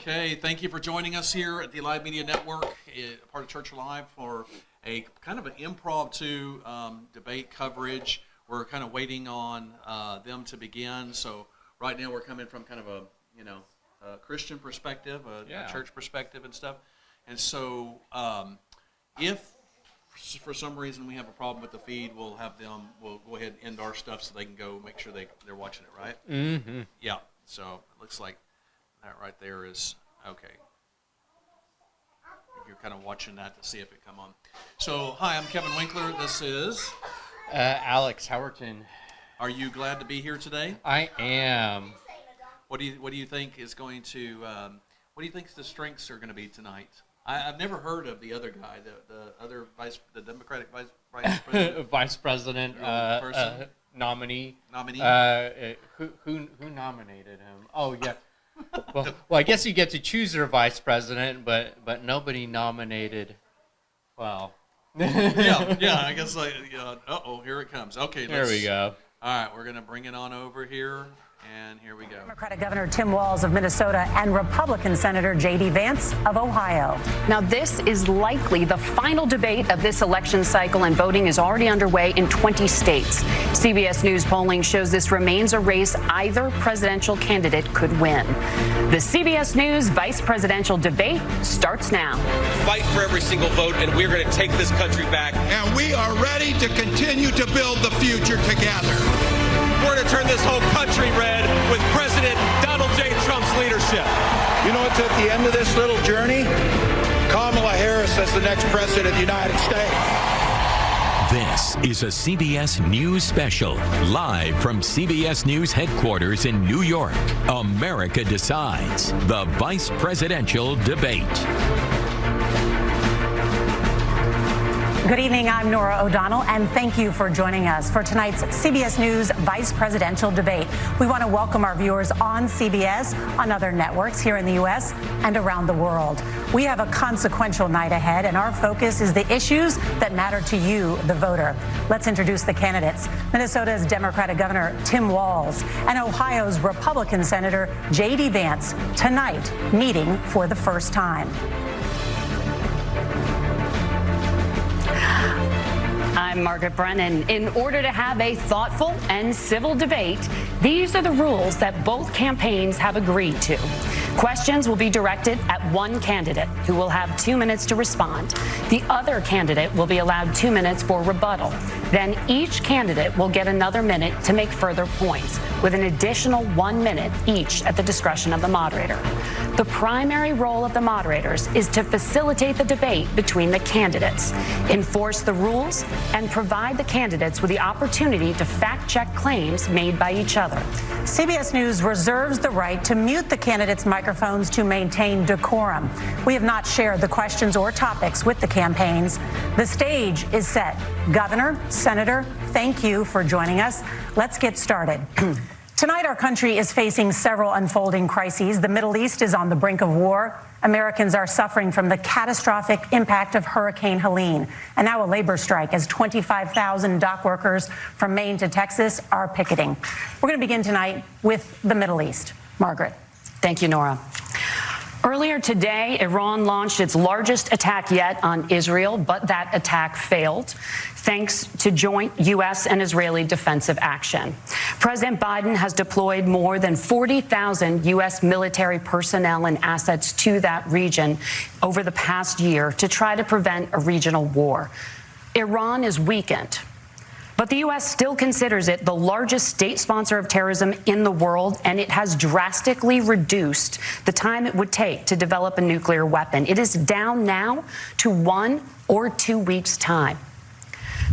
Okay, thank you for joining us here at the Alive Media Network, part of Church Alive, for a kind of an impromptu debate coverage. We're kind of waiting on them to begin. So right now we're coming from kind of a Christian perspective, a church perspective and stuff. And so if for some reason we have a problem with the feed, we'll go ahead and end our stuff so they can go make sure they're watching it, right? Mm-hmm. Yeah. So it looks like that right there is okay. You're kind of watching that to see if it come on. So hi, I'm Kevin Winkler. This is Alex Howerton. Are you glad to be here today? I am. What do you think is going to? What do you think the strengths are going to be tonight? I've never heard of the other guy, the Democratic vice president. Vice president nominee. Who nominated him? Oh yeah. Well, I guess you get to choose your vice president, but nobody nominated. Well. yeah. I guess here it comes. Okay. There we go. All right, we're gonna bring it on over here. And here we go. Democratic Governor Tim Walz of Minnesota and Republican Senator J.D. Vance of Ohio. Now, this is likely the final debate of this election cycle, and voting is already underway in 20 states. CBS News polling shows this remains a race either presidential candidate could win. The CBS News vice presidential debate starts now. Fight for every single vote, and we're going to take this country back. And we are ready to continue to build the future together. We're going to turn this whole country red with President Donald J. Trump's leadership. You know, it's at the end of this little journey, Kamala Harris as the next president of the United States. This is a CBS News special, live from CBS News headquarters in New York. America Decides, the vice presidential debate. Good evening, I'm Nora O'Donnell, and thank you for joining us for tonight's CBS News Vice Presidential Debate. We want to welcome our viewers on CBS, on other networks here in the U.S. and around the world. We have a consequential night ahead, and our focus is the issues that matter to you, the voter. Let's introduce the candidates. Minnesota's Democratic Governor Tim Walz and Ohio's Republican Senator J.D. Vance, tonight meeting for the first time. I'm Margaret Brennan. In order to have a thoughtful and civil debate, these are the rules that both campaigns have agreed to. Questions will be directed at one candidate, who will have 2 minutes to respond. The other candidate will be allowed 2 minutes for rebuttal. Then each candidate will get another minute to make further points, with an additional 1 minute each at the discretion of the moderator. The primary role of the moderators is to facilitate the debate between the candidates, enforce the rules, and provide the candidates with the opportunity to fact-check claims made by each other. CBS News reserves the right to mute the candidates' microphones to maintain decorum. We have not shared the questions or topics with the campaigns. The stage is set. Governor, Senator, thank you for joining us. Let's get started. Tonight, our country is facing several unfolding crises. The Middle East is on the brink of war. Americans are suffering from the catastrophic impact of Hurricane Helene, and now a labor strike as 25,000 dock workers from Maine to Texas are picketing. We're going to begin tonight with the Middle East. Margaret. Thank you, Nora. Earlier today, Iran launched its largest attack yet on Israel, but that attack failed, thanks to joint U.S. and Israeli defensive action. President Biden has deployed more than 40,000 U.S. military personnel and assets to that region over the past year to try to prevent a regional war. Iran is weakened, but the U.S. still considers it the largest state sponsor of terrorism in the world, and it has drastically reduced the time it would take to develop a nuclear weapon. It is down now to 1 or 2 weeks' time.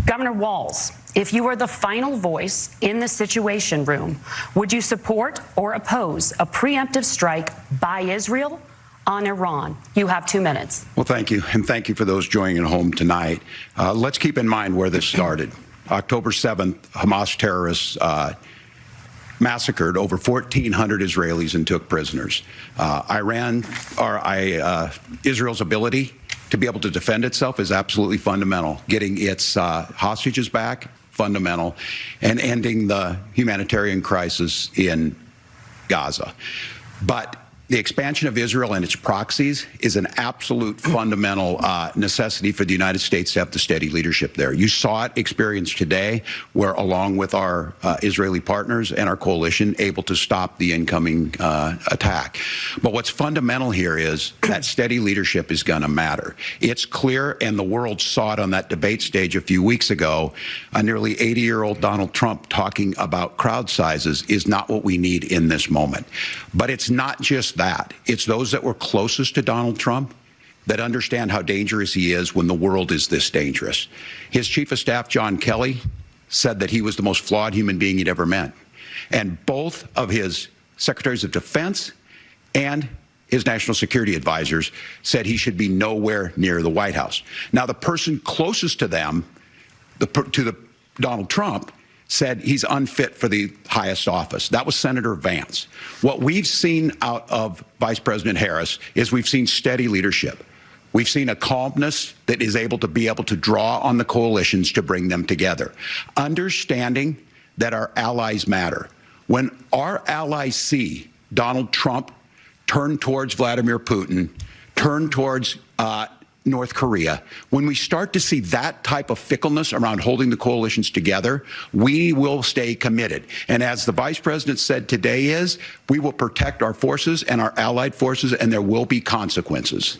Governor Walz, if you were the final voice in the Situation Room, would you support or oppose a preemptive strike by Israel on Iran? You have 2 minutes. Well, thank you, and thank you for those joining at home tonight. Let's keep in mind where this started. October 7th, Hamas terrorists massacred over 1,400 Israelis and took prisoners. Israel's ability to be able to defend itself is absolutely fundamental. Getting its hostages back, fundamental, and ending the humanitarian crisis in Gaza. But the expansion of Israel and its proxies is an absolute fundamental necessity for the United States to have the steady leadership there. You saw it experienced today, where along with our Israeli partners and our coalition, able to stop the incoming attack. But what's fundamental here is that steady leadership is going to matter. It's clear, and the world saw it on that debate stage a few weeks ago, a nearly 80-year-old Donald Trump talking about crowd sizes is not what we need in this moment. But it's not just that. It's those that were closest to Donald Trump that understand how dangerous he is when the world is this dangerous. His chief of staff, John Kelly, said that he was the most flawed human being he'd ever met. And both of his secretaries of defense and his national security advisors said he should be nowhere near the White House. Now, the person closest to them, Donald Trump, said he's unfit for the highest office. That was Senator Vance. What we've seen out of Vice President Harris is we've seen steady leadership. We've seen a calmness that is able to draw on the coalitions to bring them together, understanding that our allies matter. When our allies see Donald Trump turn towards Vladimir Putin, turn towards North Korea, when we start to see that type of fickleness around holding the coalitions together, we will stay committed. And as the Vice President said today we will protect our forces and our allied forces, and there will be consequences.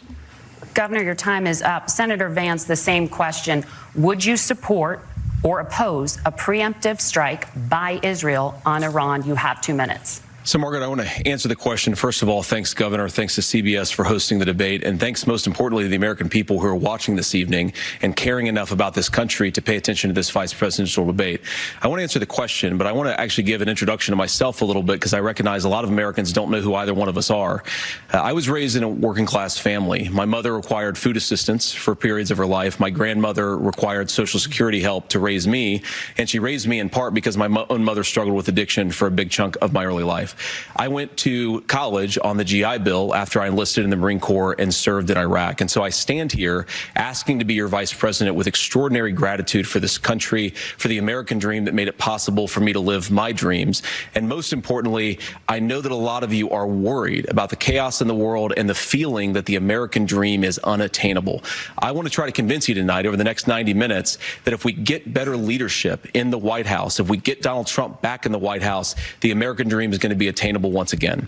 Governor, your time is up. Senator Vance, the same question. Would you support or oppose a preemptive strike by Israel on Iran? You have 2 minutes. So, Margaret, I want to answer the question. First of all, thanks, Governor. Thanks to CBS for hosting the debate. And thanks, most importantly, to the American people who are watching this evening and caring enough about this country to pay attention to this vice presidential debate. I want to answer the question, but I want to actually give an introduction to myself a little bit, because I recognize a lot of Americans don't know who either one of us are. I was raised in a working-class family. My mother required food assistance for periods of her life. My grandmother required Social Security help to raise me, and she raised me in part because my own mother struggled with addiction for a big chunk of my early life. I went to college on the GI Bill after I enlisted in the Marine Corps and served in Iraq. And so I stand here asking to be your vice president with extraordinary gratitude for this country, for the American dream that made it possible for me to live my dreams. And most importantly, I know that a lot of you are worried about the chaos in the world and the feeling that the American dream is unattainable. I want to try to convince you tonight over the next 90 minutes that if we get better leadership in the White House, if we get Donald Trump back in the White House, the American dream is going to be attainable once again.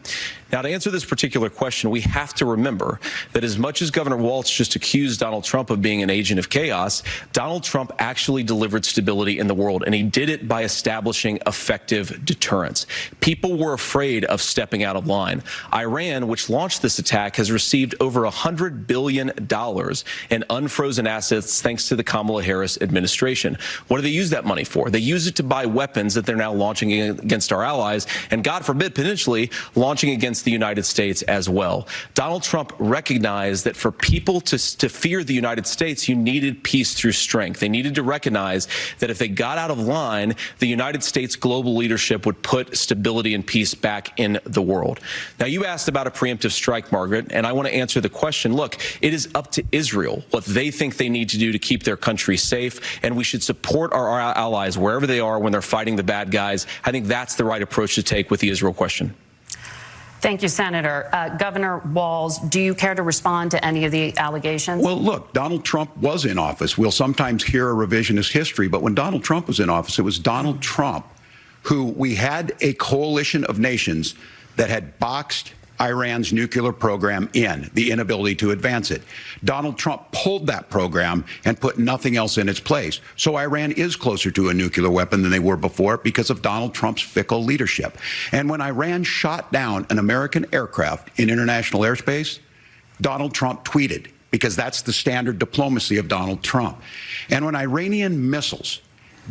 Now, to answer this particular question, we have to remember that as much as Governor Walz just accused Donald Trump of being an agent of chaos, Donald Trump actually delivered stability in the world, and he did it by establishing effective deterrence. People were afraid of stepping out of line. Iran, which launched this attack, has received over $100 billion in unfrozen assets thanks to the Kamala Harris administration. What do they use that money for? They use it to buy weapons that they're now launching against our allies, and God forbid, potentially launching against the United States as well. Donald Trump recognized that for people to fear the United States, you needed peace through strength. They needed to recognize that if they got out of line, the United States global leadership would put stability and peace back in the world. Now, you asked about a preemptive strike, Margaret, and I want to answer the question. Look, it is up to Israel what they think they need to do to keep their country safe, and we should support our allies wherever they are when they're fighting the bad guys. I think that's the right approach to take with the Israel question. Thank you, Senator. Governor Walz, do you care to respond to any of the allegations? Well, look, Donald Trump was in office. We'll sometimes hear a revisionist history, but when Donald Trump was in office, it was Donald Trump who we had a coalition of nations that had boxed Iran's nuclear program in, the inability to advance it. Donald Trump pulled that program and put nothing else in its place. So Iran is closer to a nuclear weapon than they were before because of Donald Trump's fickle leadership. And when Iran shot down an American aircraft in international airspace, Donald Trump tweeted, because that's the standard diplomacy of Donald Trump. And when Iranian missiles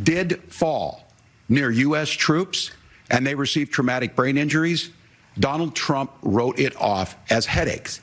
did fall near U.S. troops and they received traumatic brain injuries, Donald Trump wrote it off as headaches.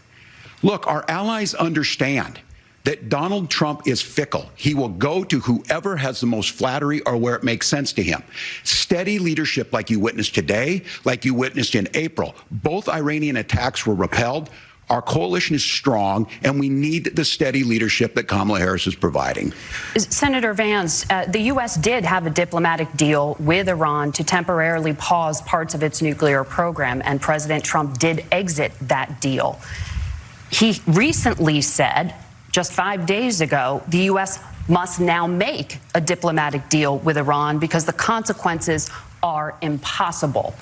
Look, our allies understand that Donald Trump is fickle. He will go to whoever has the most flattery or where it makes sense to him. Steady leadership like you witnessed today, like you witnessed in April. Both Iranian attacks were repelled. Our coalition is strong, and we need the steady leadership that Kamala Harris is providing. Senator Vance, the U.S. did have a diplomatic deal with Iran to temporarily pause parts of its nuclear program, and President Trump did exit that deal. He recently said, just 5 days ago, the U.S. must now make a diplomatic deal with Iran because the consequences are impossible.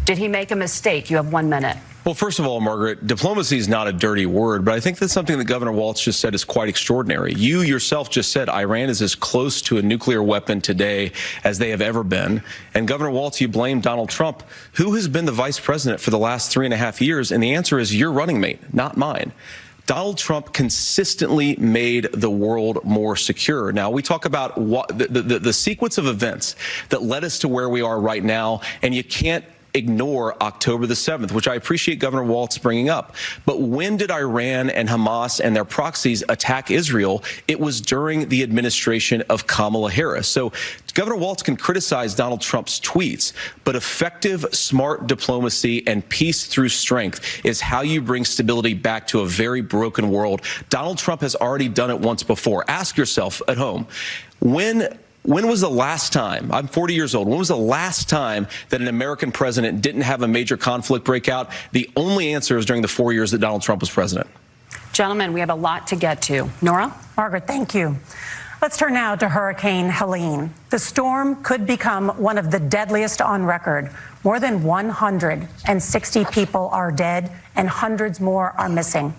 Did he make a mistake? You have 1 minute. Well, first of all, Margaret, diplomacy is not a dirty word, but I think that's something that Governor Walz just said is quite extraordinary. You yourself just said Iran is as close to a nuclear weapon today as they have ever been. And Governor Walz, you blame Donald Trump. Who has been the vice president for the last 3.5 years? And the answer is your running mate, not mine. Donald Trump consistently made the world more secure. Now, we talk about what the sequence of events that led us to where we are right now, and you can't ignore October the 7th, which I appreciate Governor Walz bringing up. But when did Iran and Hamas and their proxies attack Israel? It was during the administration of Kamala Harris. So Governor Walz can criticize Donald Trump's tweets, but effective, smart diplomacy and peace through strength is how you bring stability back to a very broken world. Donald Trump has already done it once before. Ask yourself at home, when was the last time, I'm 40 years old, when was the last time that an American president didn't have a major conflict break out? The only answer is during the 4 years that Donald Trump was president. Gentlemen, we have a lot to get to. Nora? Margaret, thank you. Let's turn now to Hurricane Helene. The storm could become one of the deadliest on record. More than 160 people are dead and hundreds more are missing.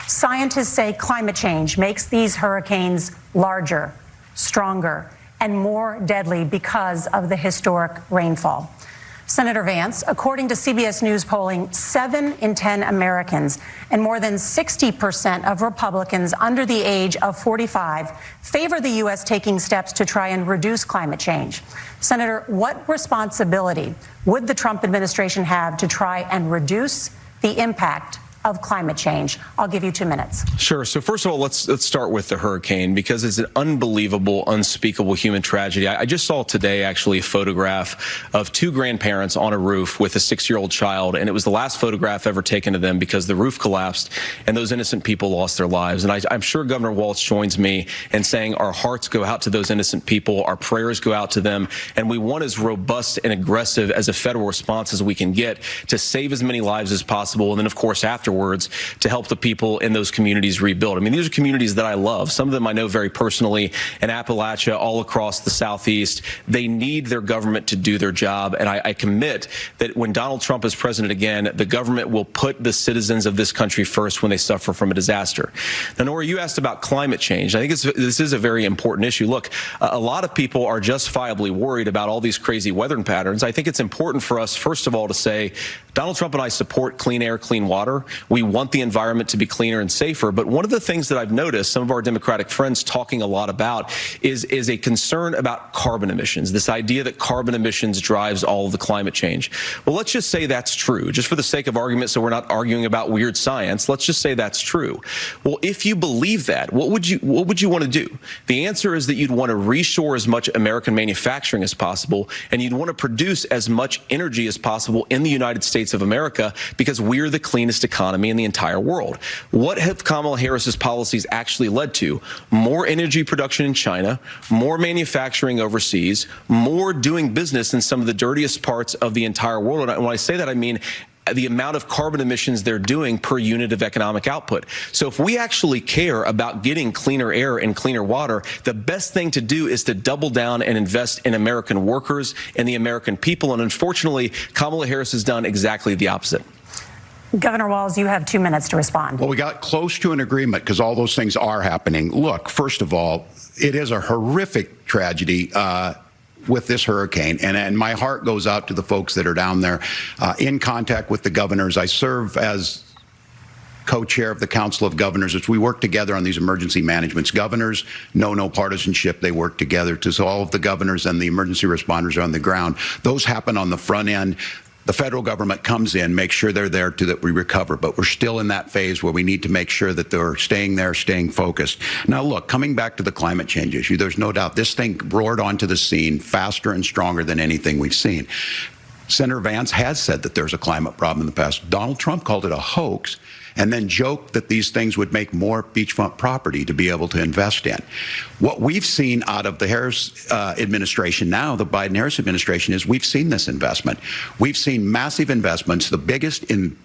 Scientists say climate change makes these hurricanes larger, stronger, and more deadly because of the historic rainfall. Senator Vance, according to CBS News polling, 7 in 10 Americans and more than 60% of Republicans under the age of 45 favor the U.S. taking steps to try and reduce climate change. Senator, what responsibility would the Trump administration have to try and reduce the impact of climate change? I'll give you 2 minutes. Sure. So first of all, let's start with the hurricane, because it's an unbelievable, unspeakable human tragedy. I just saw today, actually, a photograph of 2 grandparents on a roof with a 6-year-old child, and it was the last photograph ever taken of them because the roof collapsed and those innocent people lost their lives. And I'm sure Governor Walz joins me in saying our hearts go out to those innocent people, our prayers go out to them, and we want as robust and aggressive as a federal response as we can get to save as many lives as possible, and then, of course, afterwards, to help the people in those communities rebuild. I mean, these are communities that I love. Some of them I know very personally in Appalachia, all across the Southeast. They need their government to do their job, and I commit that when Donald Trump is president again, the government will put the citizens of this country first when they suffer from a disaster. Now, Nora, you asked about climate change. I think this is a very important issue. Look, a lot of people are justifiably worried about all these crazy weather patterns. I think it's important for us, first of all, to say Donald Trump and I support clean air, clean water. We want the environment to be cleaner and safer. But one of the things that I've noticed some of our Democratic friends talking a lot about is a concern about carbon emissions, this idea that carbon emissions drives all of the climate change. Well, let's just say that's true, just for the sake of argument, so we're not arguing about weird science. Let's just say that's true. Well, if you believe that, what would you want to do? The answer is that you'd want to reshore as much American manufacturing as possible, and you'd want to produce as much energy as possible in the United States of America, because we're the cleanest economy in the entire world. What have Kamala Harris's policies actually led to? More energy production in China, more manufacturing overseas, more doing business in some of the dirtiest parts of the entire world. And when I say that, I mean the amount of carbon emissions they're doing per unit of economic output. So if we actually care about getting cleaner air and cleaner water, the best thing to do is to double down and invest in American workers and the American people. And unfortunately, Kamala Harris has done exactly the opposite. Governor Walz, you have 2 minutes to respond. Well, we got close to an agreement because all those things are happening. Look, first of all, it is a horrific tragedy with this hurricane, and my heart goes out to the folks that are down there in contact with the governors. I serve as co-chair of the Council of Governors as we work together on these emergency managements. Governors know no partisanship. They work together. So all of the governors and the emergency responders are on the ground. Those happen on the front end. The federal government comes in, makes sure they're there to that we recover, but we're still in that phase where we need to make sure that they're staying there, staying focused. Now, look, coming back to the climate change issue, there's no doubt this thing roared onto the scene faster and stronger than anything we've seen. Senator Vance has said that there's a climate problem in the past. Donald Trump called it a hoax. and then joked that these things would make more beachfront property to be able to invest in. What we've seen out of the Harris administration now, the Biden-Harris administration, is we've seen this investment. We've seen massive investments, the biggest in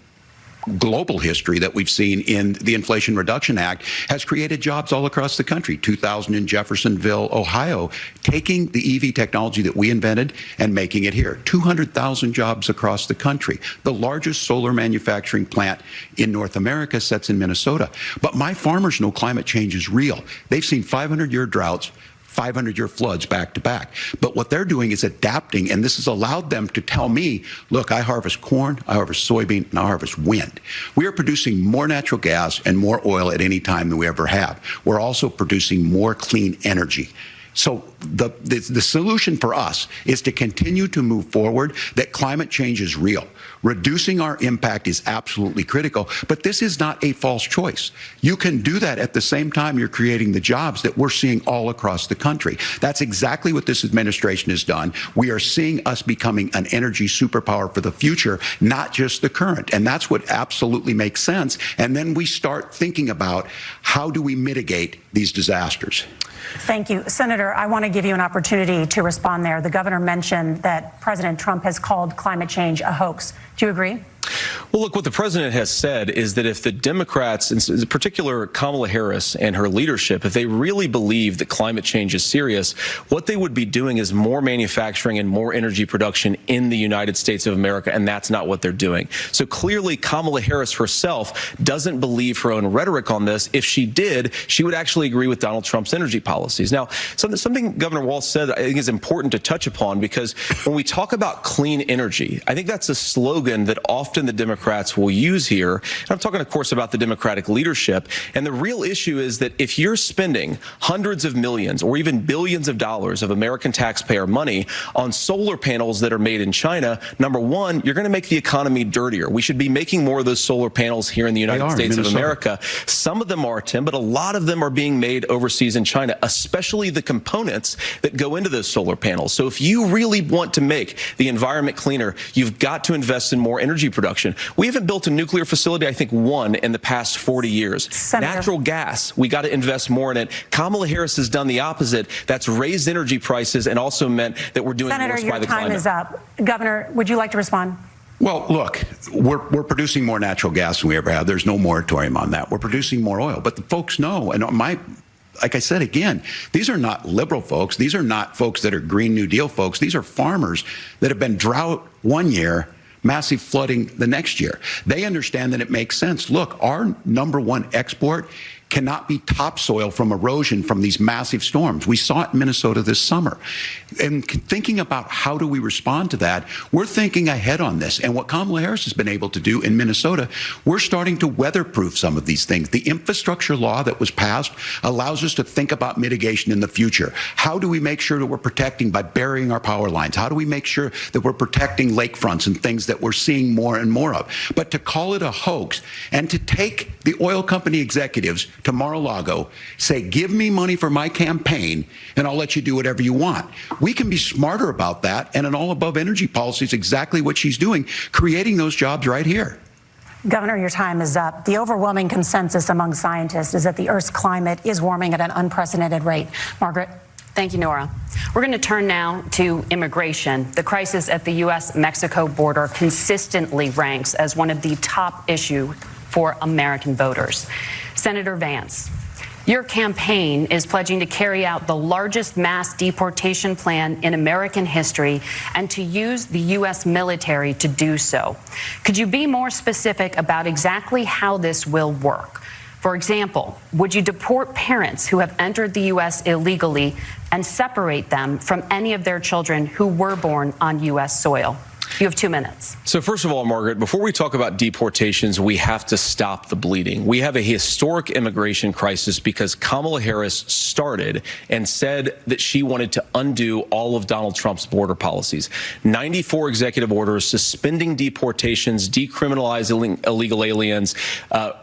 global history that we've seen in the Inflation Reduction Act, has created jobs all across the country. 2,000 in Jeffersonville, Ohio, taking the EV technology that we invented and making it here. 200,000 jobs across the country. The largest solar manufacturing plant in North America sits in Minnesota. But my farmers know climate change is real. They've seen 500-year droughts, 500-year floods back to back. But what they're doing is adapting, and this has allowed them to tell me, look, I harvest corn, I harvest soybean, and I harvest wind. We are producing more natural gas and more oil at any time than we ever have. We're also producing more clean energy. So the solution for us is to continue to move forward, that climate change is real. Reducing our impact is absolutely critical, but this is not a false choice. You can do that at the same time you're creating the jobs that we're seeing all across the country. That's exactly what this administration has done. We are seeing us becoming an energy superpower for the future, not just the current. And that's what absolutely makes sense. And then we start thinking about how do we mitigate these disasters. Thank you. Senator, I want to give you an opportunity to respond there. The governor mentioned that President Trump has called climate change a hoax. Do you agree? Well, look, what the president has said is that if the Democrats, in particular Kamala Harris and her leadership, if they really believe that climate change is serious, what they would be doing is more manufacturing and more energy production in the United States of America, and that's not what they're doing. So clearly Kamala Harris herself doesn't believe her own rhetoric on this. If she did, she would actually agree with Donald Trump's energy policies. Now, something Governor Walz said I think is important to touch upon, because when we talk about clean energy, I think that's a slogan that often the Democrats will use here. And I'm talking, of course, about the Democratic leadership. And the real issue is that if you're spending hundreds of millions or even billions of dollars of American taxpayer money on solar panels that are made in China, number one, you're going to make the economy dirtier. We should be making more of those solar panels here in the United States of America. Some of them are, Tim, but a lot of them are being made overseas in China, especially the components that go into those solar panels. So if you really want to make the environment cleaner, you've got to invest in more energy production. We haven't built a nuclear facility, I think, one in the past 40 years. Senator. Natural gas, we got to invest more in it. Kamala Harris has done the opposite. That's raised energy prices and also meant that we're doing Senator, worse by the climate. Senator, your time is up. Governor, would you like to respond? Well, look, we're producing more natural gas than we ever have. There's no moratorium on that. We're producing more oil. But the folks know, and like I said again, these are not liberal folks. These are not folks that are Green New Deal folks. These are farmers that have been drought one year, massive flooding the next year. They understand that it makes sense. Look, our number one export cannot be topsoil from erosion from these massive storms. We saw it in Minnesota this summer. And thinking about how do we respond to that, we're thinking ahead on this. And what Kamala Harris has been able to do in Minnesota, we're starting to weatherproof some of these things. The infrastructure law that was passed allows us to think about mitigation in the future. How do we make sure that we're protecting by burying our power lines? How do we make sure that we're protecting lakefronts and things that we're seeing more and more of? But to call it a hoax and to take the oil company executives to Mar-a-Lago, say, give me money for my campaign and I'll let you do whatever you want. We can be smarter about that, and an all-above energy policy is exactly what she's doing, creating those jobs right here. Governor, your time is up. The overwhelming consensus among scientists is that the Earth's climate is warming at an unprecedented rate. Margaret? Thank you, Nora. We're going to turn now to immigration. The crisis at the U.S.-Mexico border consistently ranks as one of the top issues for American voters. Senator Vance, your campaign is pledging to carry out the largest mass deportation plan in American history and to use the U.S. military to do so. Could you be more specific about exactly how this will work? For example, would you deport parents who have entered the U.S. illegally and separate them from any of their children who were born on U.S. soil? You have 2 minutes. So first of all, Margaret, before we talk about deportations, we have to stop the bleeding. We have a historic immigration crisis because Kamala Harris started and said that she wanted to undo all of Donald Trump's border policies. 94 executive orders suspending deportations, decriminalizing illegal aliens,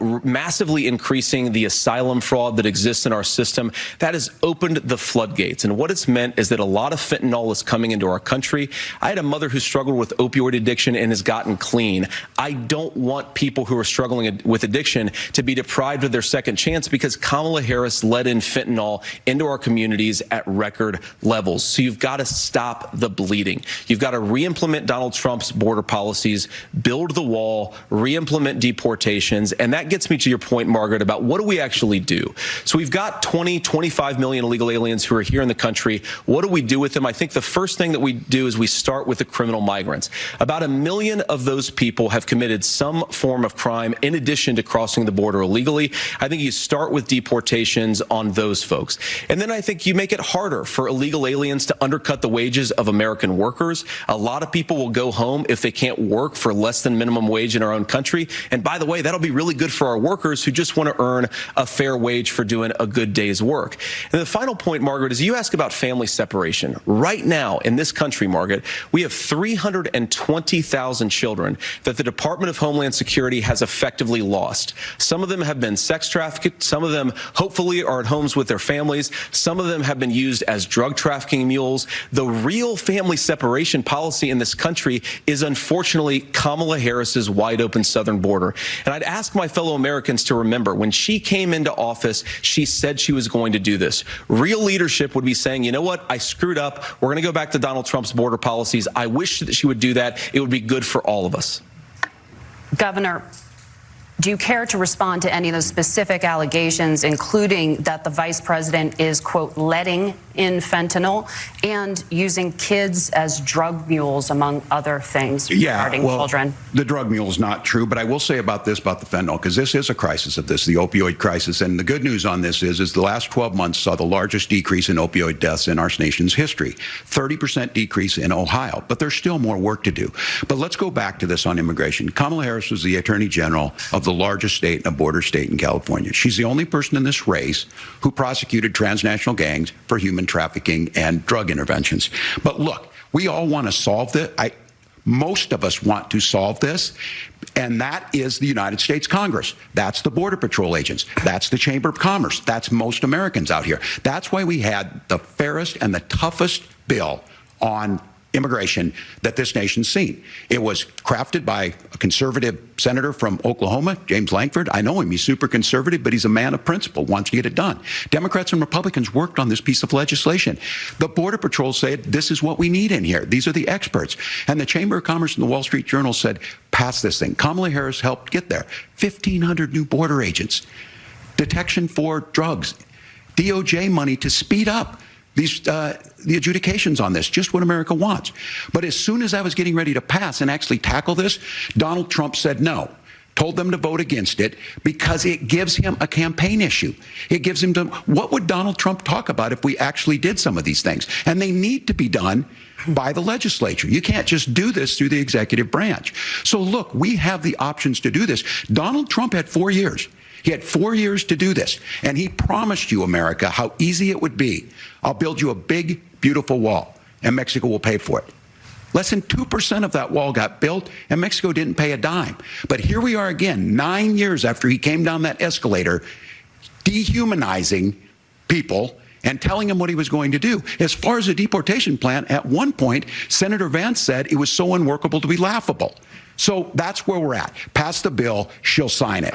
massively increasing the asylum fraud that exists in our system. That has opened the floodgates. And what it's meant is that a lot of fentanyl is coming into our country. I had a mother who struggled with opioid addiction and has gotten clean. I don't want people who are struggling with addiction to be deprived of their second chance because Kamala Harris let in fentanyl into our communities at record levels. So you've got to stop the bleeding. You've got to re-implement Donald Trump's border policies, build the wall, re-implement deportations. And that gets me to your point, Margaret, about what do we actually do? So we've got 25 million illegal aliens who are here in the country. What do we do with them? I think the first thing that we do is we start with the criminal migrants. About 1 million of those people have committed some form of crime in addition to crossing the border illegally. I think you start with deportations on those folks. And then I think you make it harder for illegal aliens to undercut the wages of American workers. A lot of people will go home if they can't work for less than minimum wage in our own country. And by the way, that'll be really good for our workers who just want to earn a fair wage for doing a good day's work. And the final point, Margaret, is you ask about family separation. Right now in this country, Margaret, we have 320,000 children that the Department of Homeland Security has effectively lost. Some of them have been sex trafficked. Some of them hopefully are at homes with their families. Some of them have been used as drug trafficking mules. The real family separation policy in this country is unfortunately Kamala Harris's wide open southern border. And I'd ask my fellow Americans to remember when she came into office, she said she was going to do this. Real leadership would be saying, you know what, I screwed up. We're going to go back to Donald Trump's border policies. I wish that she would do that. It would be good for all of us. Governor, do you care to respond to any of those specific allegations, including that the vice president is, quote, letting in fentanyl and using kids as drug mules, among other things, regarding children? The drug mule is not true, but I will say about this, about the fentanyl, because this is a crisis of this, the opioid crisis. And the good news on this is the last 12 months saw the largest decrease in opioid deaths in our nation's history, 30% decrease in Ohio. But there's still more work to do. But let's go back to this on immigration. Kamala Harris was the Attorney General of the largest state and a border state in California. She's the only person in this race who prosecuted transnational gangs for human trafficking and drug interventions. But look, we all want to solve this. Most of us want to solve this, and that is the United States Congress. That's the Border Patrol agents. That's the Chamber of Commerce. That's most Americans out here. That's why we had the fairest and the toughest bill on immigration that this nation's seen. It was crafted by a conservative senator from Oklahoma, James Lankford. I know him. He's super conservative, but he's a man of principle, wants to get it done. Democrats and Republicans worked on this piece of legislation. The Border Patrol said, this is what we need in here. These are the experts. And the Chamber of Commerce and the Wall Street Journal said, pass this thing. Kamala Harris helped get there. 1,500 new border agents, detection for drugs, DOJ money to speed up the adjudications on this, just what America wants. But as soon as I was getting ready to pass and actually tackle this, Donald Trump said no, told them to vote against it because it gives him a campaign issue. It gives him what would Donald Trump talk about if we actually did some of these things? And they need to be done by the legislature. You can't just do this through the executive branch. So look, we have the options to do this. Donald Trump had 4 years. He had 4 years to do this, and he promised you, America, how easy it would be. I'll build you a big, beautiful wall, and Mexico will pay for it. Less than 2% of that wall got built, and Mexico didn't pay a dime. But here we are again, 9 years after he came down that escalator, dehumanizing people and telling him what he was going to do. As far as the deportation plan, at one point, Senator Vance said it was so unworkable to be laughable. So that's where we're at. Pass the bill, she'll sign it.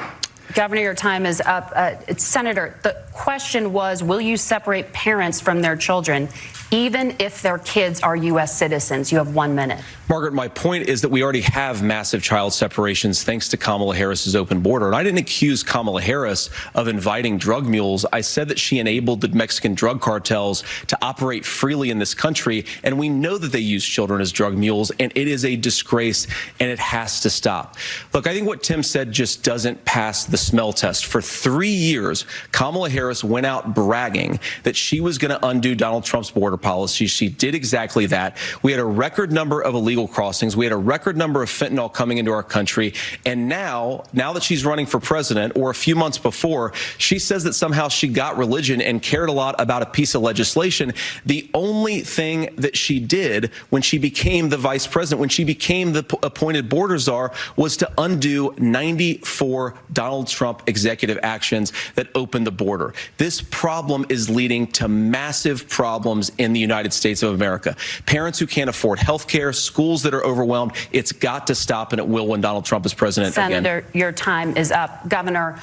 Governor, your time is up. Senator, the question was, will you separate parents from their children, even if their kids are U.S. citizens? You have 1 minute. Margaret, my point is that we already have massive child separations thanks to Kamala Harris's open border. And I didn't accuse Kamala Harris of inviting drug mules. I said that she enabled the Mexican drug cartels to operate freely in this country. And we know that they use children as drug mules. And it is a disgrace, and it has to stop. Look, I think what Tim said just doesn't pass the smell test. For 3 years, Kamala Harris went out bragging that she was going to undo Donald Trump's border policy. She did exactly that. We had a record number of illegal crossings. We had a record number of fentanyl coming into our country. And now that she's running for president, or a few months before, she says that somehow she got religion and cared a lot about a piece of legislation. The only thing that she did when she became the vice president, when she became the appointed border czar, was to undo 94 Donald Trump executive actions that opened the border. This problem is leading to massive problems in in the United States of America. Parents who can't afford health care, schools that are overwhelmed. It's got to stop, and it will when Donald Trump is president again. Senator, your time is up. Governor,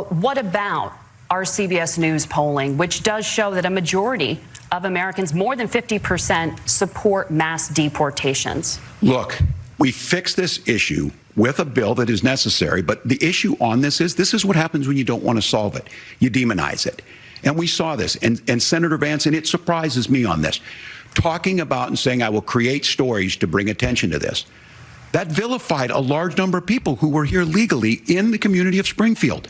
what about our CBS News polling, which does show that a majority of Americans, more than 50%, support mass deportations? Look, we fixed this issue with a bill that is necessary, but the issue on this is what happens when you don't want to solve it. You demonize it. And we saw this. And Senator Vance, and it surprises me on this, talking about and saying, I will create stories to bring attention to this. That vilified a large number of people who were here legally in the community of Springfield.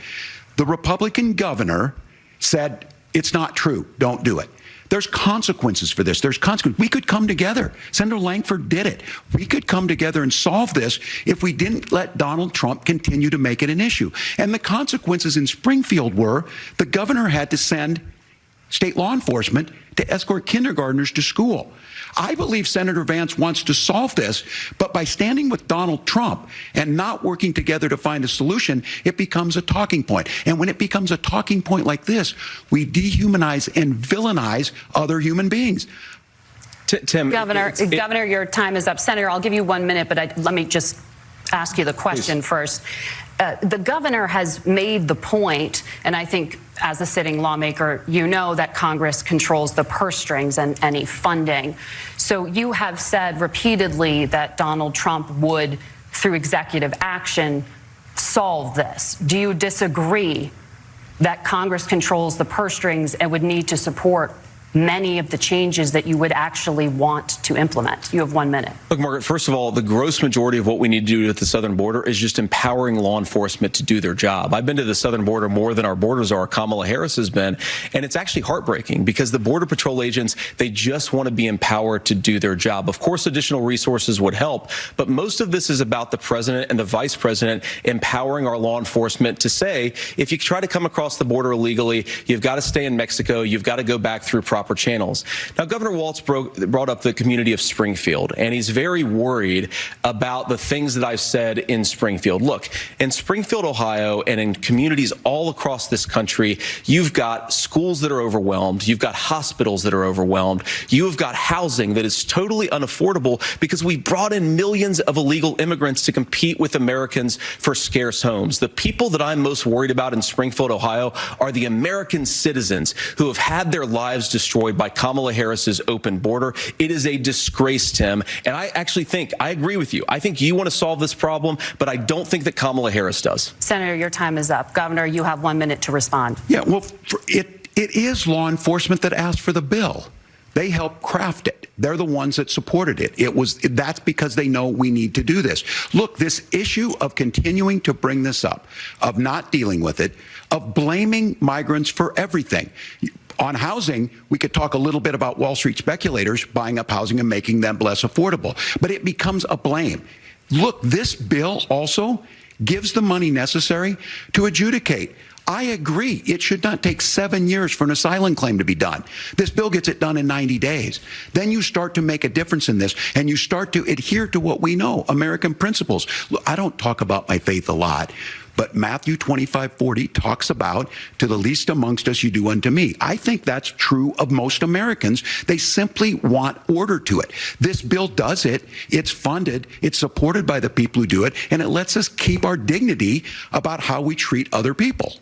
The Republican governor said, it's not true. Don't do it. There's consequences for this. There's consequences. We could come together. Senator Langford did it. We could come together and solve this if we didn't let Donald Trump continue to make it an issue. And the consequences in Springfield were the governor had to send state law enforcement to escort kindergartners to school. I believe Senator Vance wants to solve this, but by standing with Donald Trump and not working together to find a solution, it becomes a talking point. And when it becomes a talking point like this, we dehumanize and villainize other human beings. Tim, Governor, your time is up. Senator, I'll give you 1 minute, but let me just ask you the question first. The governor has made the point, and I think as a sitting lawmaker, you know that Congress controls the purse strings and any funding. So you have said repeatedly that Donald Trump would, through executive action, solve this. Do you disagree that Congress controls the purse strings and would need to support many of the changes that you would actually want to implement? You have 1 minute. Look, Margaret, first of all, the gross majority of what we need to do at the southern border is just empowering law enforcement to do their job. I've been to the southern border more than our borders are. Kamala Harris has been, and it's actually heartbreaking because the Border Patrol agents, they just want to be empowered to do their job. Of course, additional resources would help, but most of this is about the president and the vice president empowering our law enforcement to say, if you try to come across the border illegally, you've got to stay in Mexico, you've got to go back through proper channels. Now, Governor Walz brought up the community of Springfield, and he's very worried about the things that I've said in Springfield. Look, in Springfield, Ohio, and in communities all across this country, you've got schools that are overwhelmed. You've got hospitals that are overwhelmed. You have got housing that is totally unaffordable because we brought in millions of illegal immigrants to compete with Americans for scarce homes. The people that I'm most worried about in Springfield, Ohio, are the American citizens who have had their lives destroyed by Kamala Harris's open border. It is a disgrace, Tim. And I actually think, I agree with you. I think you want to solve this problem, but I don't think that Kamala Harris does. Senator, your time is up. Governor, you have 1 minute to respond. Yeah, well, it is law enforcement that asked for the bill. They helped craft it. They're the ones that supported it. That's because they know we need to do this. Look, this issue of continuing to bring this up, of not dealing with it, of blaming migrants for everything. On housing, we could talk a little bit about Wall Street speculators buying up housing and making them less affordable, but it becomes a blame. Look, this bill also gives the money necessary to adjudicate. I agree. It should not take 7 years for an asylum claim to be done. This bill gets it done in 90 days. Then you start to make a difference in this, and you start to adhere to what we know, American principles. Look, I don't talk about my faith a lot, but Matthew 25:40 talks about, to the least amongst us you do unto me. I think that's true of most Americans. They simply want order to it. This bill does it. It's funded. It's supported by the people who do it. And it lets us keep our dignity about how we treat other people.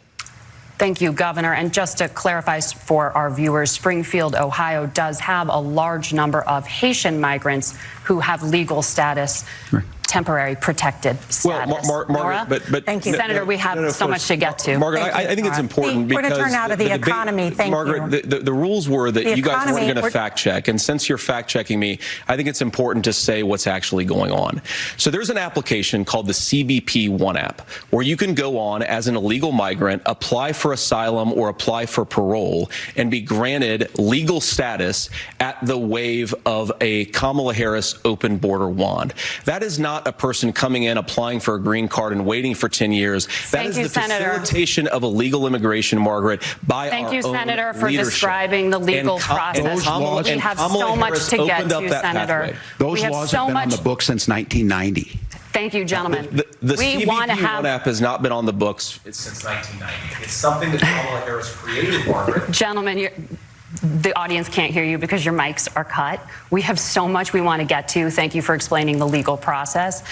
Thank you, Governor. And just to clarify for our viewers, Springfield, Ohio does have a large number of Haitian migrants who have legal status. Right. Temporary protected status. Well, Margaret, but thank you, Senator. We have so much to get to. Margaret, I think it's important because we're going to turn out of the economy. Thank Margaret, you. The rules were that you guys weren't going to fact check, and since you're fact checking me, I think it's important to say what's actually going on. So there's an application called the CBP One app, where you can go on as an illegal migrant, apply for asylum or apply for parole, and be granted legal status at the wave of a Kamala Harris open border wand. That is not a person coming in, applying for a green card and waiting for 10 years. That is the facilitation of illegal immigration, Margaret, by our own leadership. Thank you, Senator, for describing the legal process. We have so much to get to, Senator. Those laws have been on the books since 1990. Thank you, gentlemen. The CBP One app has not been on the books since 1990. It's something that Kamala Harris created, Margaret. Gentlemen, the audience can't hear you because your mics are cut. We have so much we want to get to. Thank you for explaining the legal process.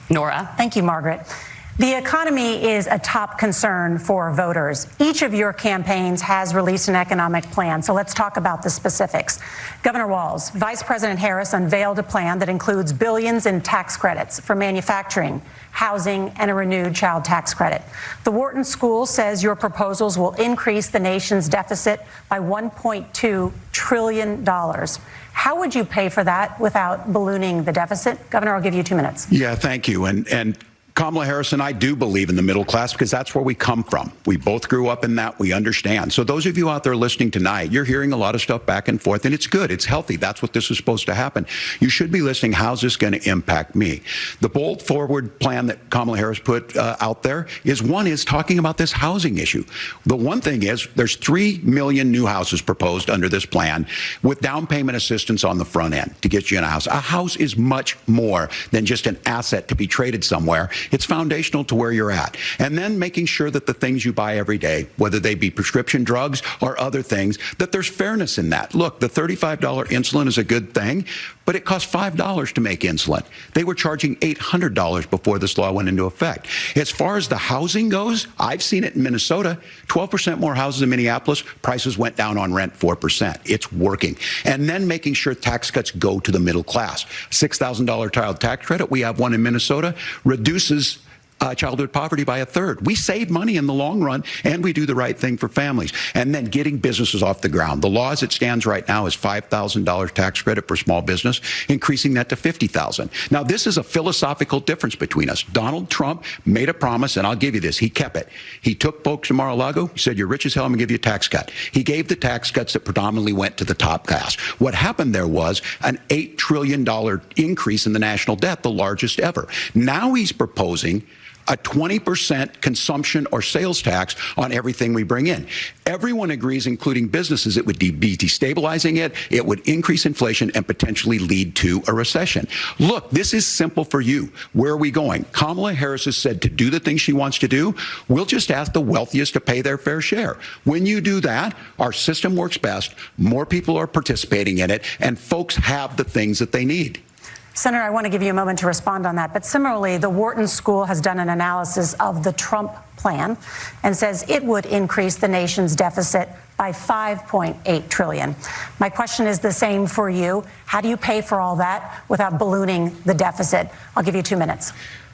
Nora. Thank you, Margaret. The economy is a top concern for voters. Each of your campaigns has released an economic plan, so let's talk about the specifics. Governor Walz, Vice President Harris unveiled a plan that includes billions in tax credits for manufacturing, housing, and a renewed child tax credit. The Wharton School says your proposals will increase the nation's deficit by $1.2 trillion. How would you pay for that without ballooning the deficit? Governor, I'll give you 2 minutes. Yeah, thank you. And Kamala Harris and I do believe in the middle class because that's where we come from. We both grew up in that. We understand. So those of you out there listening tonight, you're hearing a lot of stuff back and forth, and it's good. It's healthy. That's what this is supposed to happen. You should be listening. How's this going to impact me? The bold forward plan that Kamala Harris put out there is talking about this housing issue. The one thing is there's 3 million new houses proposed under this plan with down payment assistance on the front end to get you in a house. A house is much more than just an asset to be traded somewhere. It's foundational to where you're at. And then making sure that the things you buy every day, whether they be prescription drugs or other things, that there's fairness in that. Look, the $35 insulin is a good thing, but it costs $5 to make insulin. They were charging $800 before this law went into effect. As far as the housing goes, I've seen it in Minnesota, 12% more houses in Minneapolis, prices went down on rent 4%. It's working. And then making sure tax cuts go to the middle class. $6,000 child tax credit, we have one in Minnesota, reduces childhood poverty by 1/3. We save money in the long run, and we do the right thing for families. And then getting businesses off the ground. The law as it stands right now is $5,000 tax credit for small business, increasing that to $50,000. Now, this is a philosophical difference between us. Donald Trump made a promise, and I'll give you this. He kept it. He took folks to Mar-a-Lago. He said, you're rich as hell, I'm going to give you a tax cut. He gave the tax cuts that predominantly went to the top class. What happened there was an $8 trillion increase in the national debt, the largest ever. Now he's proposing a 20% consumption or sales tax on everything we bring in. Everyone agrees, including businesses, it would be destabilizing it, it would increase inflation and potentially lead to a recession. Look, this is simple for you. Where are we going? Kamala Harris has said to do the things she wants to do, we'll just ask the wealthiest to pay their fair share. When you do that, our system works best, more people are participating in it, and folks have the things that they need. Senator, I want to give you a moment to respond on that. But similarly, the Wharton School has done an analysis of the Trump plan and says it would increase the nation's deficit by $5.8 trillion. My question is the same for you. How do you pay for all that without ballooning the deficit? I'll give you 2 minutes.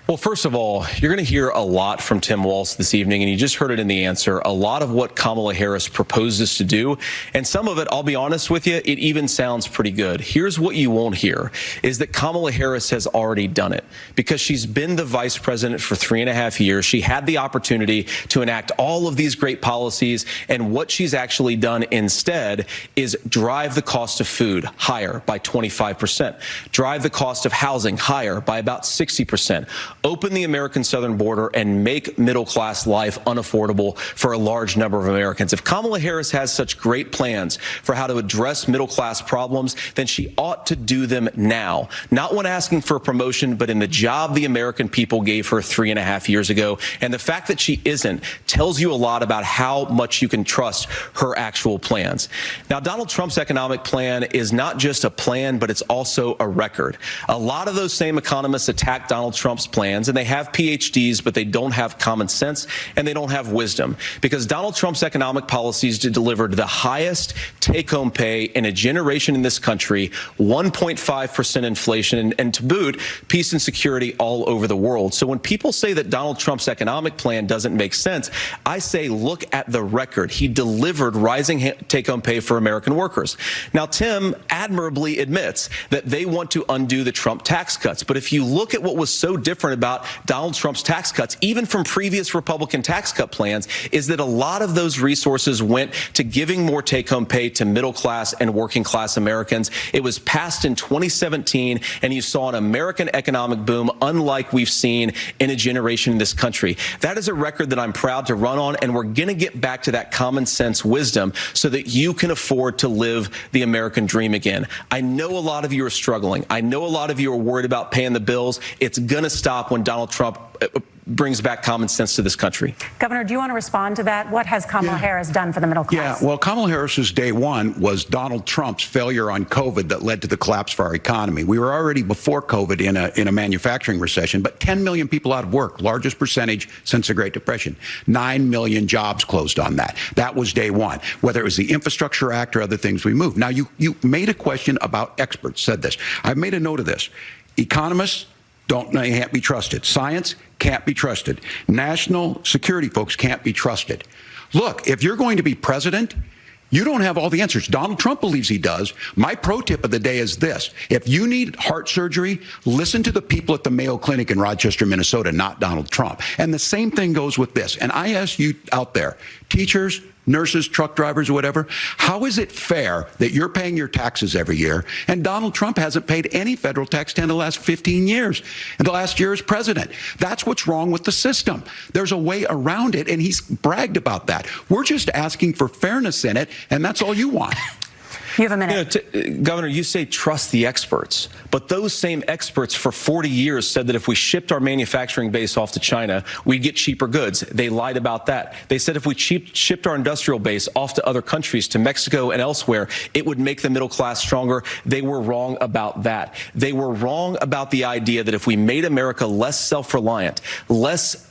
Well, first of all, you're going to hear a lot from Tim Walz this evening, and you just heard it in the answer, a lot of what Kamala Harris proposes to do. And some of it, I'll be honest with you, it even sounds pretty good. Here's what you won't hear, is that Kamala Harris has already done it. Because she's been the vice president for 3.5 years. She had the opportunity to enact all of these great policies, and what she's actually done instead is drive the cost of food higher by 25%, drive the cost of housing higher by about 60%, open the American southern border and make middle-class life unaffordable for a large number of Americans. If Kamala Harris has such great plans for how to address middle-class problems, then she ought to do them now. Not when asking for a promotion, but in the job the American people gave her 3.5 years ago. And the fact that she isn't tells you a lot about how much you can trust her actual plans. Now, Donald Trump's economic plan is not just a plan, but it's also a record. A lot of those same economists attack Donald Trump's plan, and they have PhDs, but they don't have common sense and they don't have wisdom, because Donald Trump's economic policies delivered the highest take-home pay in a generation in this country, 1.5% inflation, and to boot, peace and security all over the world. So when people say that Donald Trump's economic plan doesn't make sense, I say look at the record. He delivered rising take-home pay for American workers. Now, Tim admirably admits that they want to undo the Trump tax cuts, but if you look at what was so different about Donald Trump's tax cuts, even from previous Republican tax cut plans, is that a lot of those resources went to giving more take-home pay to middle-class and working-class Americans. It was passed in 2017, and you saw an American economic boom unlike we've seen in a generation in this country. That is a record that I'm proud to run on, and we're going to get back to that common sense wisdom so that you can afford to live the American dream again. I know a lot of you are struggling. I know a lot of you are worried about paying the bills. It's going to stop when Donald Trump brings back common sense to this country. Governor, do you want to respond to that? What has Kamala Harris done for the middle class? Yeah, well, Kamala Harris's day one was Donald Trump's failure on COVID that led to the collapse of our economy. We were already before COVID in a manufacturing recession, but 10 million people out of work, largest percentage since the Great Depression. 9 million jobs closed on that. That was day one. Whether it was the Infrastructure Act or other things we moved. Now, you made a question about experts, said this. I've made a note of this. Economists can't be trusted. Science can't be trusted. National security folks can't be trusted. Look, if you're going to be president, you don't have all the answers. Donald Trump believes he does. My pro tip of the day is this. If you need heart surgery, listen to the people at the Mayo Clinic in Rochester, Minnesota, not Donald Trump. And the same thing goes with this. And I ask you out there, teachers, nurses, truck drivers, or whatever, how is it fair that you're paying your taxes every year and Donald Trump hasn't paid any federal tax in the last 15 years, and the last year as president? That's what's wrong with the system. There's a way around it, and he's bragged about that. We're just asking for fairness in it, and that's all you want. You have a minute. Governor, you say trust the experts, but those same experts for 40 years said that if we shipped our manufacturing base off to China, we'd get cheaper goods. They lied about that. They said if we shipped our industrial base off to other countries, to Mexico and elsewhere, it would make the middle class stronger. They were wrong about that. They were wrong about the idea that if we made America less self-reliant, less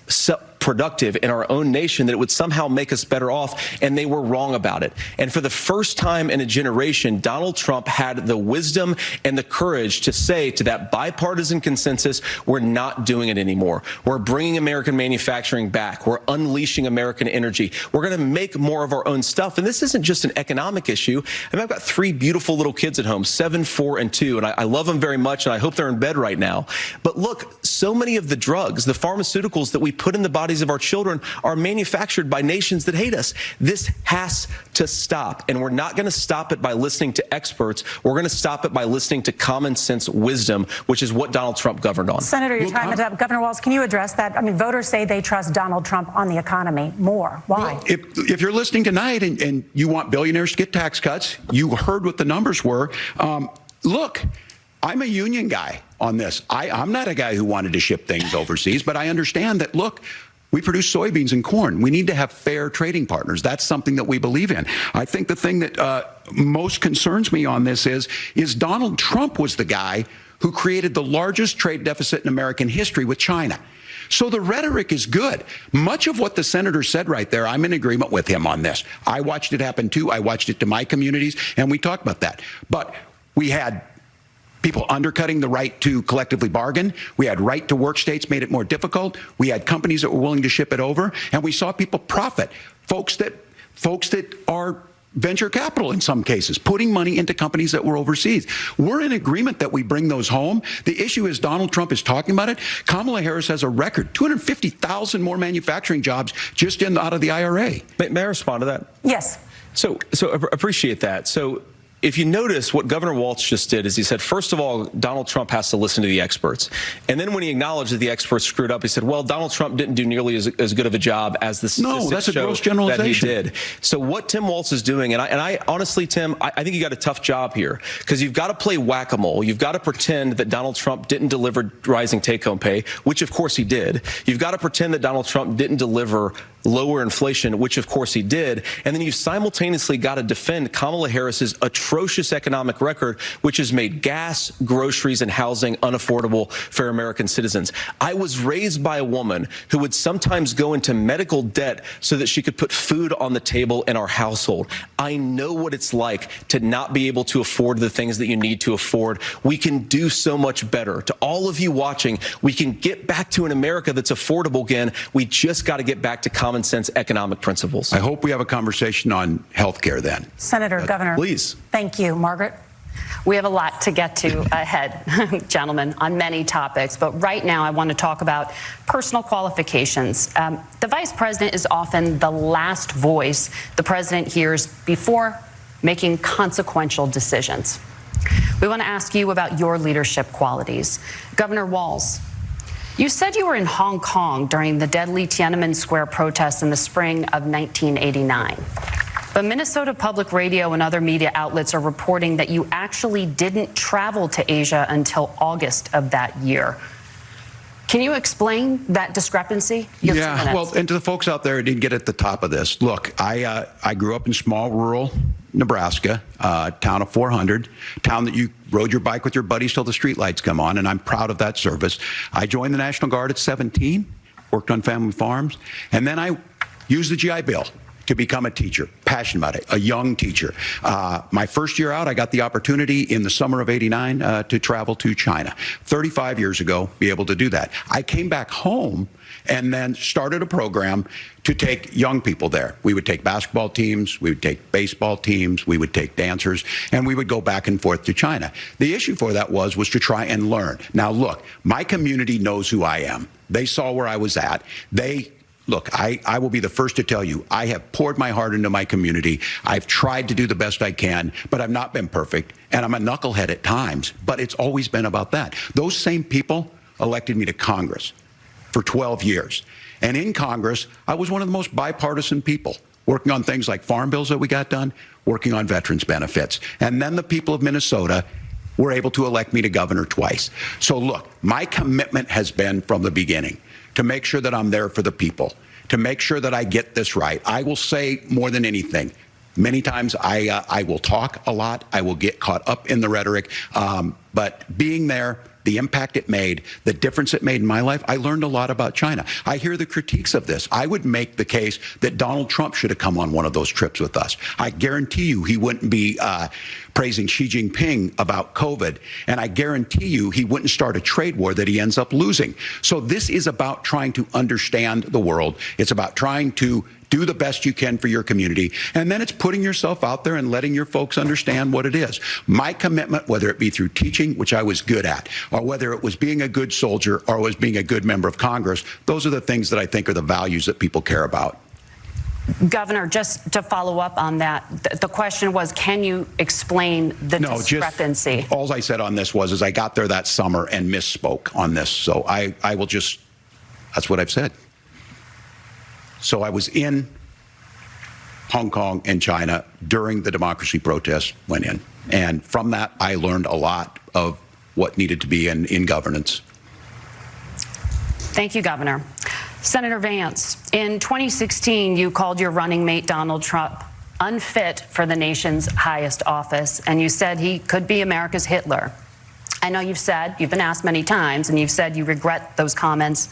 productive in our own nation, that it would somehow make us better off, and they were wrong about it. And for the first time in a generation, Donald Trump had the wisdom and the courage to say to that bipartisan consensus, we're not doing it anymore. We're bringing American manufacturing back. We're unleashing American energy. We're going to make more of our own stuff. And this isn't just an economic issue. I mean, I've got 3 beautiful little kids at home, 7, 4, and 2, and I love them very much, and I hope they're in bed right now. But look, so many of the drugs, the pharmaceuticals that we put in the bodies of our children are manufactured by nations that hate us. This has to stop, and we're not going to stop it by listening to experts. We're going to stop it by listening to common sense wisdom, which is what Donald Trump governed on. Senator, your time is up. Governor Walz, can you address that? I mean, voters say they trust Donald Trump on the economy more. Why? Well, if you're listening tonight and you want billionaires to get tax cuts, you heard what the numbers were. Look, I'm a union guy on this. I'm not a guy who wanted to ship things overseas, but I understand that, look, we produce soybeans and corn. We need to have fair trading partners. That's something that we believe in. I think the thing that most concerns me on this is Donald Trump was the guy who created the largest trade deficit in American history with China. So the rhetoric is good. Much of what the senator said right there, I'm in agreement with him on this. I watched it happen too. I watched it to my communities, and we talked about that. But we had people undercutting the right to collectively bargain. We had right to work states made it more difficult. We had companies that were willing to ship it over, and we saw people profit. Folks that are venture capital in some cases, putting money into companies that were overseas. We're in agreement that we bring those home. The issue is Donald Trump is talking about it. Kamala Harris has a record, 250,000 more manufacturing jobs just out of the IRA. May I respond to that? Yes. So appreciate that. So if you notice, what Governor Walz just did is he said, first of all, Donald Trump has to listen to the experts. And then when he acknowledged that the experts screwed up, he said, well, Donald Trump didn't do nearly as good of a job as the statistics No, that's a gross show generalization. that he did. So what Tim Walz is doing, and I honestly, Tim, I think you got a tough job here, because you've got to play whack-a-mole. You've got to pretend that Donald Trump didn't deliver rising take-home pay, which of course he did. You've got to pretend that Donald Trump didn't deliver lower inflation, which of course he did. And then you've simultaneously got to defend Kamala Harris's atrocious economic record, which has made gas, groceries, and housing unaffordable for American citizens. I was raised by a woman who would sometimes go into medical debt so that she could put food on the table in our household. I know what it's like to not be able to afford the things that you need to afford. We can do so much better. To all of you watching, we can get back to an America that's affordable again. We just got to get back to common sense economic principles. I hope we have a conversation on health care then. Senator, Governor. Please. Thank you. Margaret? We have a lot to get to ahead, gentlemen, on many topics. But right now, I want to talk about personal qualifications. The vice president is often the last voice the president hears before making consequential decisions. We want to ask you about your leadership qualities. Governor Walz, you said you were in Hong Kong during the deadly Tiananmen Square protests in the spring of 1989. But Minnesota Public Radio and other media outlets are reporting that you actually didn't travel to Asia until August of that year. Can you explain that discrepancy? Yeah, well, and to the folks out there who didn't get at the top of this, look, I grew up in small rural Nebraska, town of 400, town that you rode your bike with your buddies till the streetlights come on, and I'm proud of that service. I joined the National Guard at 17, worked on family farms, and then I used the GI Bill to become a teacher, passionate about it, a young teacher. My first year out, I got the opportunity in the summer of '89 to travel to China. 35 years ago, be able to do that. I came back home and then started a program to take young people there. We would take basketball teams, we would take baseball teams, we would take dancers, and we would go back and forth to China. The issue for that was to try and learn. Now look, my community knows who I am. They saw where I was at. Look, I will be the first to tell you, I have poured my heart into my community. I've tried to do the best I can, but I've not been perfect. And I'm a knucklehead at times, but it's always been about that. Those same people elected me to Congress for 12 years. And in Congress, I was one of the most bipartisan people, working on things like farm bills that we got done, working on veterans benefits. And then the people of Minnesota were able to elect me to governor twice. So look, my commitment has been from the beginning to make sure that I'm there for the people, to make sure that I get this right. I will say more than anything, many times I will talk a lot, I will get caught up in the rhetoric, but being there, the impact it made, the difference it made in my life, I learned a lot about China. I hear the critiques of this. I would make the case that Donald Trump should have come on one of those trips with us. I guarantee you he wouldn't be praising Xi Jinping about COVID, and I guarantee you he wouldn't start a trade war that he ends up losing. So this is about trying to understand the world. It's about trying to do the best you can for your community, and then it's putting yourself out there and letting your folks understand what it is. My commitment, whether it be through teaching, which I was good at, or whether it was being a good soldier or was being a good member of Congress, those are the things that I think are the values that people care about. Governor, just to follow up on that, the question was, can you explain the discrepancy? Just, all I said on this was I got there that summer and misspoke on this, so I will just, that's what I've said. So I was in Hong Kong and China during the democracy protests went in. And from that, I learned a lot of what needed to be in governance. Thank you, Governor. Senator Vance, in 2016, you called your running mate Donald Trump unfit for the nation's highest office, and you said he could be America's Hitler. I know you've been asked many times, and you've said you regret those comments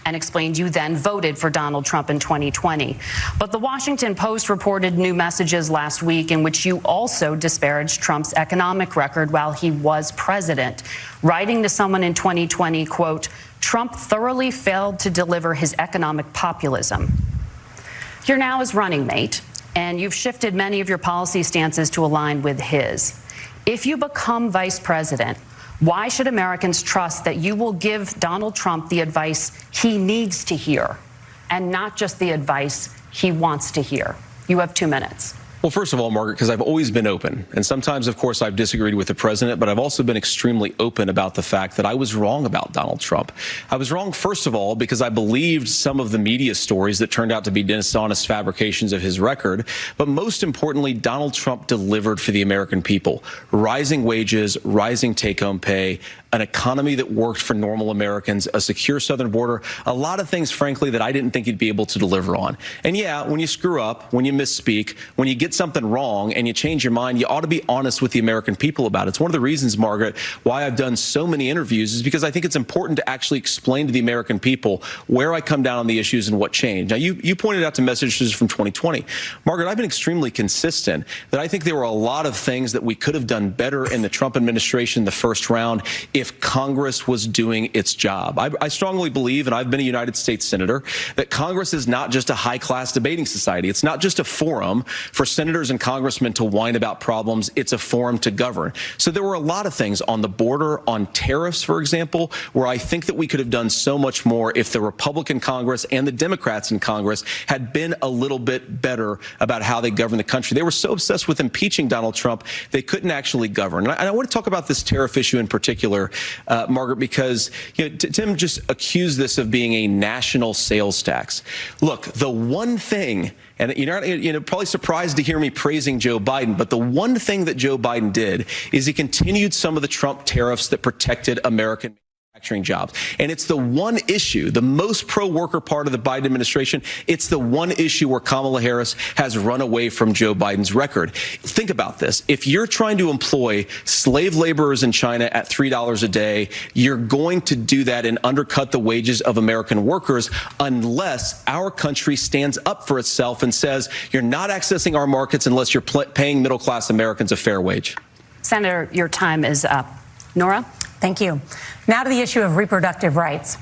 and explained you then voted for Donald Trump in 2020. But the Washington Post reported new messages last week in which you also disparaged Trump's economic record while he was president, writing to someone in 2020, quote, Trump thoroughly failed to deliver his economic populism. You're now his running mate, and you've shifted many of your policy stances to align with his. If you become vice president, why should Americans trust that you will give Donald Trump the advice he needs to hear and not just the advice he wants to hear? You have 2 minutes. Well, first of all, Margaret, because I've always been open. And sometimes, of course, I've disagreed with the president, but I've also been extremely open about the fact that I was wrong about Donald Trump. I was wrong, first of all, because I believed some of the media stories that turned out to be dishonest fabrications of his record. But most importantly, Donald Trump delivered for the American people. Rising wages, rising take-home pay, an economy that worked for normal Americans, a secure southern border, a lot of things, frankly, that I didn't think he'd be able to deliver on. And yeah, when you screw up, when you misspeak, when you get something wrong and you change your mind, you ought to be honest with the American people about it. It's one of the reasons, Margaret, why I've done so many interviews is because I think it's important to actually explain to the American people where I come down on the issues and what changed. Now, you pointed out to messages from 2020. Margaret, I've been extremely consistent that I think there were a lot of things that we could have done better in the Trump administration the first round if Congress was doing its job. I strongly believe, and I've been a United States Senator, that Congress is not just a high-class debating society. It's not just a forum for senators and congressmen to whine about problems. It's a forum to govern. So there were a lot of things on the border, on tariffs, for example, where I think that we could have done so much more if the Republican Congress and the Democrats in Congress had been a little bit better about how they govern the country. They were so obsessed with impeaching Donald Trump, they couldn't actually govern. And I want to talk about this tariff issue in particular, Margaret, because Tim just accused this of being a national sales tax. Look, the one thing, and you're probably surprised to hear me praising Joe Biden, but the one thing that Joe Biden did is he continued some of the Trump tariffs that protected American jobs. And it's the one issue, the most pro-worker part of the Biden administration, it's the one issue where Kamala Harris has run away from Joe Biden's record. Think about this. If you're trying to employ slave laborers in China at $3 a day, you're going to do that and undercut the wages of American workers unless our country stands up for itself and says, you're not accessing our markets unless you're paying middle-class Americans a fair wage. Senator, your time is up. Nora? Thank you. Now to the issue of reproductive rights.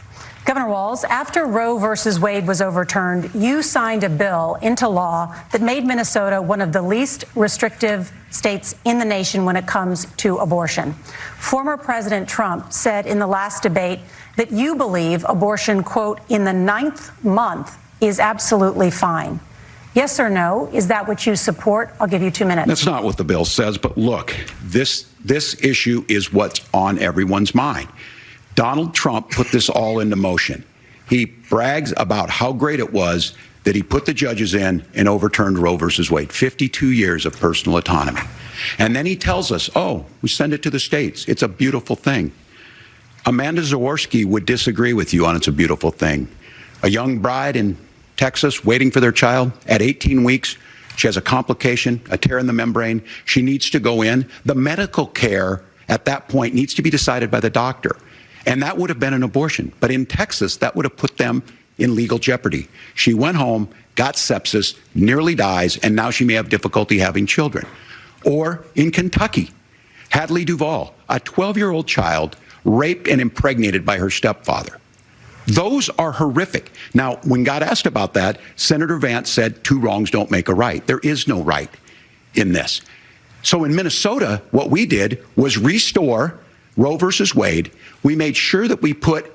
Governor Walz, after Roe versus Wade was overturned, you signed a bill into law that made Minnesota one of the least restrictive states in the nation when it comes to abortion. Former President Trump said in the last debate that you believe abortion, quote, in the 9th month is absolutely fine. Yes or no? Is that what you support? I'll give you 2 minutes. That's not what the bill says, but look, this issue is what's on everyone's mind. Donald Trump put this all into motion. He brags about how great it was that he put the judges in and overturned Roe versus Wade, 52 years of personal autonomy. And then he tells us, oh, we send it to the states. It's a beautiful thing. Amanda Zaworski would disagree with you on it's a beautiful thing. A young bride in Texas waiting for their child at 18 weeks. She has a complication, a tear in the membrane. She needs to go in. The medical care at that point needs to be decided by the doctor. And that would have been an abortion. But in Texas, that would have put them in legal jeopardy. She went home, got sepsis, nearly dies, and now she may have difficulty having children. Or in Kentucky, Hadley Duvall, a 12-year-old child raped and impregnated by her stepfather. Those are horrific. Now, when God asked about that, Senator Vance said 2 wrongs don't make a right. There is no right in this. So in Minnesota, what we did was restore Roe versus Wade. We made sure that we put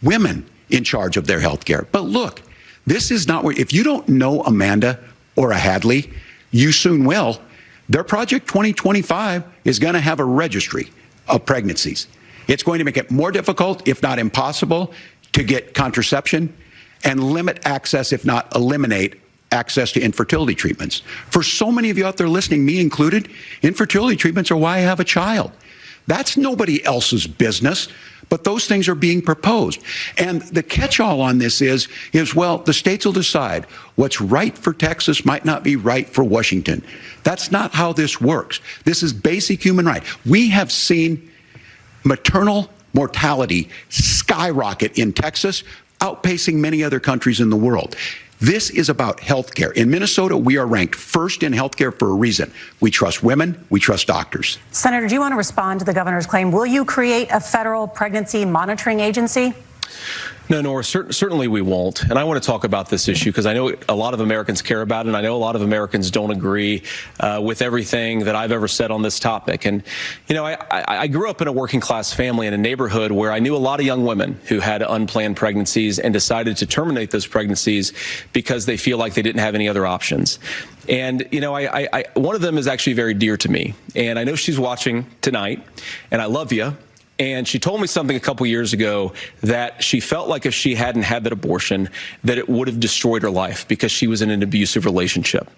women in charge of their health care. But look, this is not where, if you don't know Amanda or a Hadley, you soon will. Their Project 2025 is going to have a registry of pregnancies. It's going to make it more difficult, if not impossible, to get contraception and limit access, if not eliminate access to infertility treatments. For so many of you out there listening, me included, infertility treatments are why I have a child. That's nobody else's business, but those things are being proposed. And the catch-all on this is, well, the states will decide what's right for Texas might not be right for Washington. That's not how this works. This is basic human right. We have seen maternal mortality skyrocket in Texas, outpacing many other countries in the world. This is about health care. In Minnesota, we are ranked first in health care for a reason. We trust women. We trust doctors. Senator, do you want to respond to the governor's claim? Will you create a federal pregnancy monitoring agency? No, Nora, certainly we won't. And I want to talk about this issue because I know a lot of Americans care about it, and I know a lot of Americans don't agree with everything that I've ever said on this topic. And, you know, I grew up in a working class family in a neighborhood where I knew a lot of young women who had unplanned pregnancies and decided to terminate those pregnancies because they feel like they didn't have any other options. And, you know, one of them is actually very dear to me. And I know she's watching tonight, and I love you. And she told me something a couple years ago that she felt like if she hadn't had that abortion, that it would have destroyed her life because she was in an abusive relationship.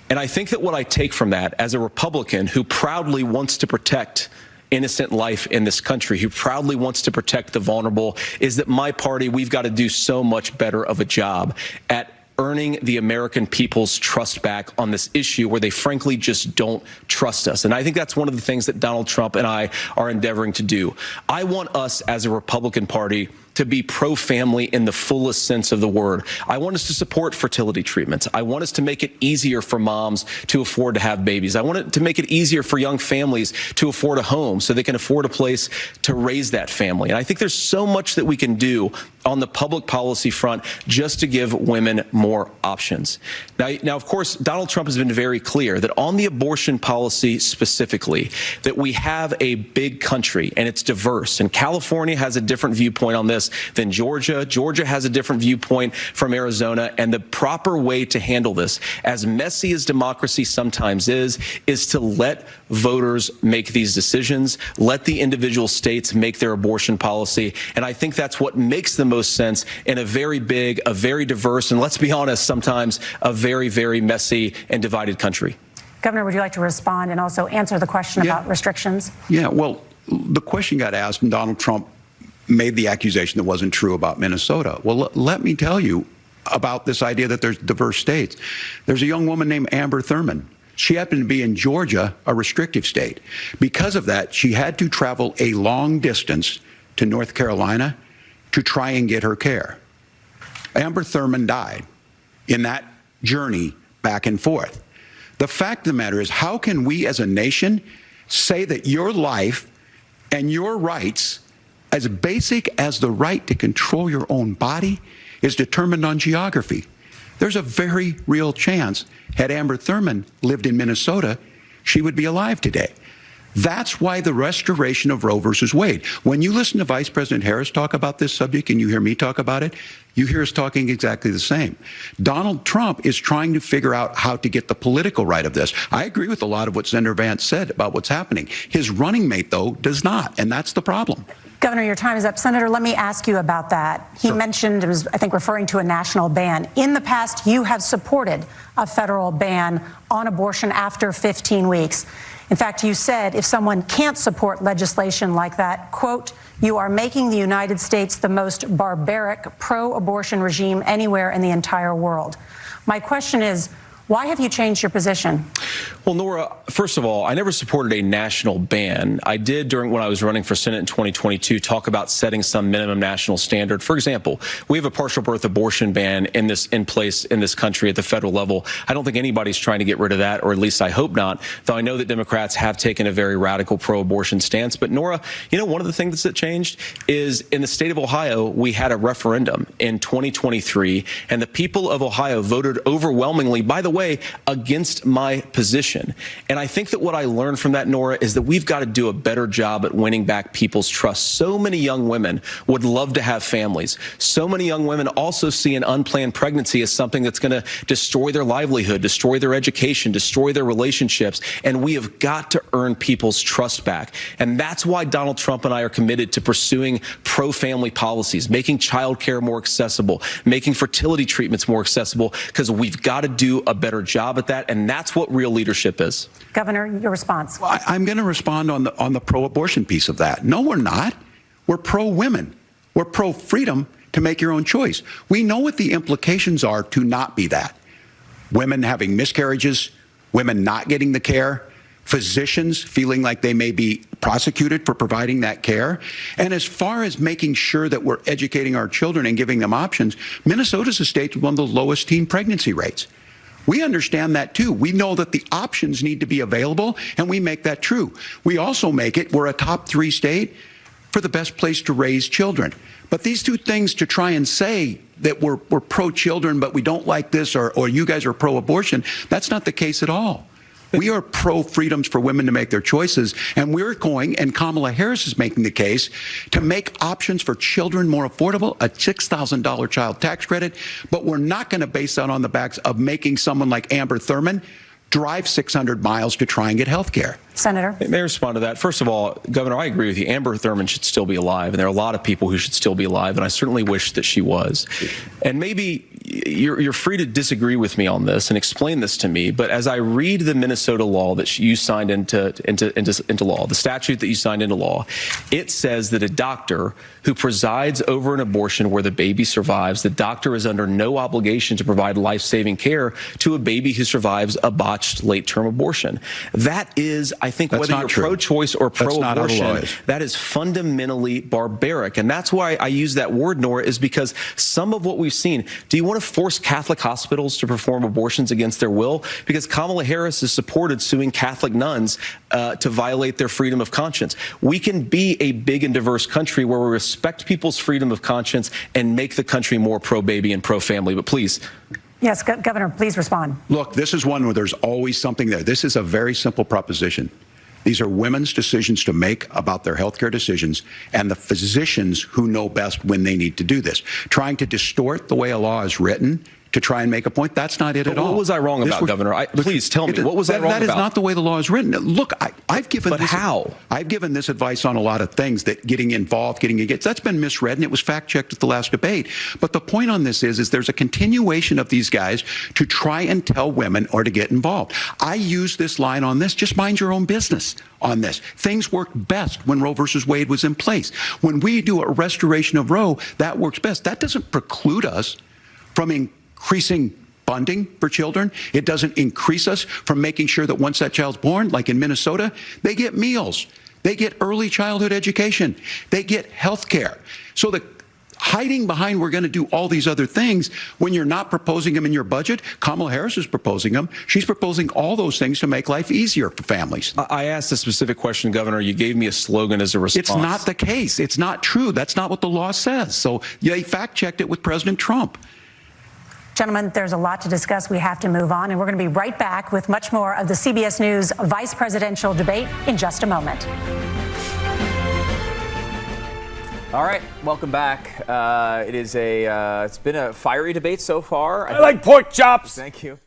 And I think that what I take from that as a Republican who proudly wants to protect innocent life in this country, who proudly wants to protect the vulnerable, is that my party, we've got to do so much better of a job at earning the American people's trust back on this issue where they frankly just don't trust us. And I think that's one of the things that Donald Trump and I are endeavoring to do. I want us as a Republican Party to be pro-family in the fullest sense of the word. I want us to support fertility treatments. I want us to make it easier for moms to afford to have babies. I want it to make it easier for young families to afford a home so they can afford a place to raise that family. And I think there's so much that we can do on the public policy front just to give women more options. Now, of course, Donald Trump has been very clear that on the abortion policy specifically, that we have a big country and it's diverse. And California has a different viewpoint on this than Georgia. Georgia has a different viewpoint from Arizona. And the proper way to handle this, as messy as democracy sometimes is to let voters make these decisions, let the individual states make their abortion policy. And I think that's what makes the most sense in a very big, a very diverse, and let's be honest, sometimes a very, very messy and divided country. Governor, would you like to respond and also answer the question about restrictions? Yeah, well, the question got asked, and Donald Trump made the accusation that wasn't true about Minnesota. Well, let me tell you about this idea that there's diverse states. There's a young woman named Amber Thurman. She happened to be in Georgia, a restrictive state. Because of that, she had to travel a long distance to North Carolina to try and get her care. Amber Thurman died in that journey back and forth. The fact of the matter is, how can we as a nation say that your life and your rights, as basic as the right to control your own body, is determined on geography? There's a very real chance, had Amber Thurman lived in Minnesota, she would be alive today. That's why the restoration of Roe versus Wade. When you listen to Vice President Harris talk about this subject and you hear me talk about it, you hear us talking exactly the same. Donald Trump is trying to figure out how to get the political right of this. I agree with a lot of what Senator Vance said about what's happening. His running mate, though, does not, and that's the problem. Governor, your time is up. Senator, let me ask you about that. He mentioned, it was, I think, referring to a national ban. In the past, you have supported a federal ban on abortion after 15 weeks. In fact, you said if someone can't support legislation like that, quote, you are making the United States the most barbaric pro-abortion regime anywhere in the entire world. My question is, why have you changed your position? Well, Nora, first of all, I never supported a national ban. I did when I was running for Senate in 2022 talk about setting some minimum national standard. For example, we have a partial birth abortion ban in place in this country at the federal level. I don't think anybody's trying to get rid of that, or at least I hope not, though I know that Democrats have taken a very radical pro-abortion stance. But Nora, you know, one of the things that changed is in the state of Ohio, we had a referendum in 2023, and the people of Ohio voted overwhelmingly, by the way, against my position. And I think that what I learned from that, Nora, is that we've got to do a better job at winning back people's trust. So many young women would love to have families. So many young women also see an unplanned pregnancy as something that's going to destroy their livelihood, destroy their education, destroy their relationships. And we have got to earn people's trust back. And that's why Donald Trump and I are committed to pursuing pro-family policies, making childcare more accessible, making fertility treatments more accessible, because we've got to do a better job at that, and that's what real leadership is. Governor, your response. Well, I'm going to respond on the pro-abortion piece of that. No, we're not. We're pro-women. We're pro-freedom to make your own choice. We know what the implications are to not be that. Women having miscarriages, women not getting the care, physicians feeling like they may be prosecuted for providing that care. And as far as making sure that we're educating our children and giving them options, Minnesota's a state with one of the lowest teen pregnancy rates. We understand that, too. We know that the options need to be available, and we make that true. We also make it, we're a top 3 state for the best place to raise children. But these two things, to try and say that we're pro-children, but we don't like this, or you guys are pro-abortion, that's not the case at all. We are pro-freedoms for women to make their choices, and we're going, and Kamala Harris is making the case, to make options for children more affordable, a $6,000 child tax credit, but we're not going to base that on the backs of making someone like Amber Thurman drive 600 miles to try and get health care. Senator? May I respond to that? First of all, Governor, I agree with you. Amber Thurman should still be alive, and there are a lot of people who should still be alive, and I certainly wish that she was. And maybe you're free to disagree with me on this and explain this to me, but as I read the Minnesota law that you signed into law, the statute that you signed into law, it says that a doctor who presides over an abortion where the baby survives, the doctor is under no obligation to provide life-saving care to a baby who survives a botched late-term abortion. That is, I think, whether you're pro-choice or pro-abortion, that is fundamentally barbaric. And that's why I use that word, Nora, is because some of what we've seen, do you want to force Catholic hospitals to perform abortions against their will? Because Kamala Harris has supported suing Catholic nuns to violate their freedom of conscience. We can be a big and diverse country where we respect people's freedom of conscience and make the country more pro-baby and pro-family. But please. Yes, Governor, please respond. Look, this is one where there's always something there. This is a very simple proposition. These are women's decisions to make about their health care decisions, and the physicians who know best when they need to do this. Trying to distort the way a law is written to try and make a point. That's not it at all. What was I wrong about, Governor? Please tell me. What was I wrong about? That is not the way the law is written. Look, I've given But this, how? I've given this advice on a lot of things, that getting involved, getting engaged, that's been misread, and it was fact-checked at the last debate. But the point on this is there's a continuation of these guys to try and tell women or to get involved. I use this line on this, just mind your own business on this. Things worked best when Roe versus Wade was in place. When we do a restoration of Roe, that works best. That doesn't preclude us from increasing funding for children. It doesn't increase us from making sure that once that child's born, like in Minnesota, they get meals, they get early childhood education, they get health care. So the hiding behind we're going to do all these other things when you're not proposing them in your budget. Kamala Harris is proposing them. She's proposing all those things to make life easier for families. I asked a specific question, Governor. You gave me a slogan as a response. It's not the case. It's not true. That's not what the law says. So they fact-checked it with President Trump. Gentlemen, there's a lot to discuss. We have to move on, and we're going to be right back with much more of the CBS News vice presidential debate in just a moment. All right, welcome back. It's been a fiery debate so far. I like pork chops. Thank you.